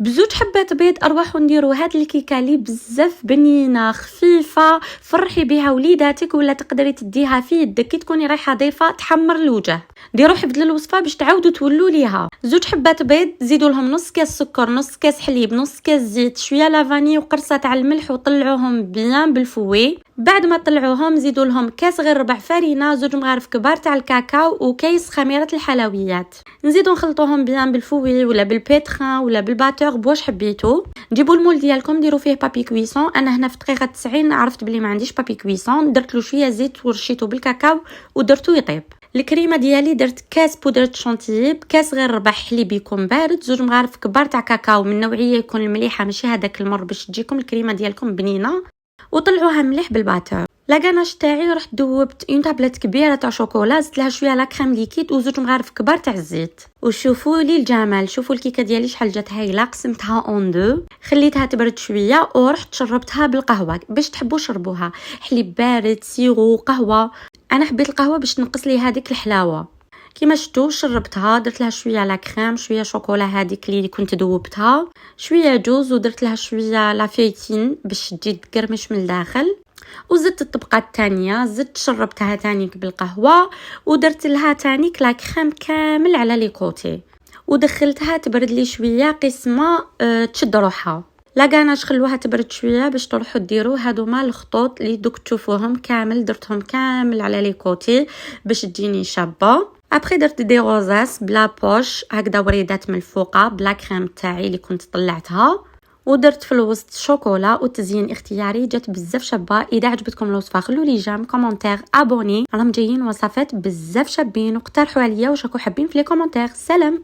بزوج حبات بيض اروحوا نديروا هاد الكيكه لي بزاف بنينه خفيفه، فرحي بها وليداتك ولا تقدري تديها في يدك كي تكوني رايحه ضيفه تحمر الوجه. ديروا حفظ الوصفه باش تعاودوا تولوا ليها. زوج حبات بيض زيدوا لهم نص كاس سكر، نص كاس حليب، نص كاس زيت، شويه لافاني وقرصه تاع الملح وطلعوهم بيان بالفوي. بعد ما طلعوهم زيدوا لهم كاس غير ربع فرينه، زوج مغارف كبار تاع الكاكاو وكيس خميره الحلويات. نزيدو نخلطوهم بيان بالفوي ولا بالبيتران ولا بالباتور بواش حبيتو. جيبوا المول ديالكم ديروا فيه بابي كويسون. انا هنا في دقيقه 90 عرفت بلي ما عنديش بابي كويسون، درت له شويه زيت ورشيته بالكاكاو ودرتو يطيب. الكريمه ديالي درت كاس بودره شونتيي بكاس غير ربع حليب يكون بارد، زوج مغارف كبار تاع كاكاو من نوعيه يكون المليحه ماشي هذاك المر باش تجيكم الكريمه ديالكم بنينه، وطلعوها مليح بالباتور. لاكاناش تاعي رحت دوبت اون تابلت كبيره تاع شوكولا، زدت لها شويه لا كريم ليكيد وزوج مغارف كبار تاع الزيت. وشوفوا لي الجمال، شوفوا الكيكه ديالي شحال جات هايله. قسمتها اون دو، خليتها تبرد شويه ورحت شربتها بالقهوه. باش تحبوا شربوها حليب بارد، سيرو، قهوه. انا حبيت القهوه باش تنقص لي هذيك الحلاوه. كيما شفتوا شربتها، درت لها شويه لا كريم، شويه شوكولا هذيك اللي كنت ذوبتها، شويه جوز، ودرت لها شويه لا فيتين باش تجي تقرمش من الداخل. وزدت الطبقه الثانيه، زدت شربتها تانيك بالقهوه، ودرت لها تانيك لا كريم كامل على لي كوتي، ودخلتها تبرد لي شويه قسمه تشد روحها. لاكاناش خلوها تبرد شويه باش تروحوا ديروا هادوما الخطوط اللي دوك تشوفوهم كامل، درتهم كامل على لي كوتي باش تجيني شابه. ابري درت دي روزاس بلا بوش هكذا وريدات من الفوقه بلا كريم تاعي اللي كنت طلعتها، ودرت في الوسط شوكولا. وتزيين اختياري، جات بزاف شابه. اذا عجبتكم الوصفه خلوا لي جيم، كومونتير، ابوني، راهم جايين وصفات بزاف شابين، واقترحوا عليا واش راكم حابين في لي كومونتير. سلام.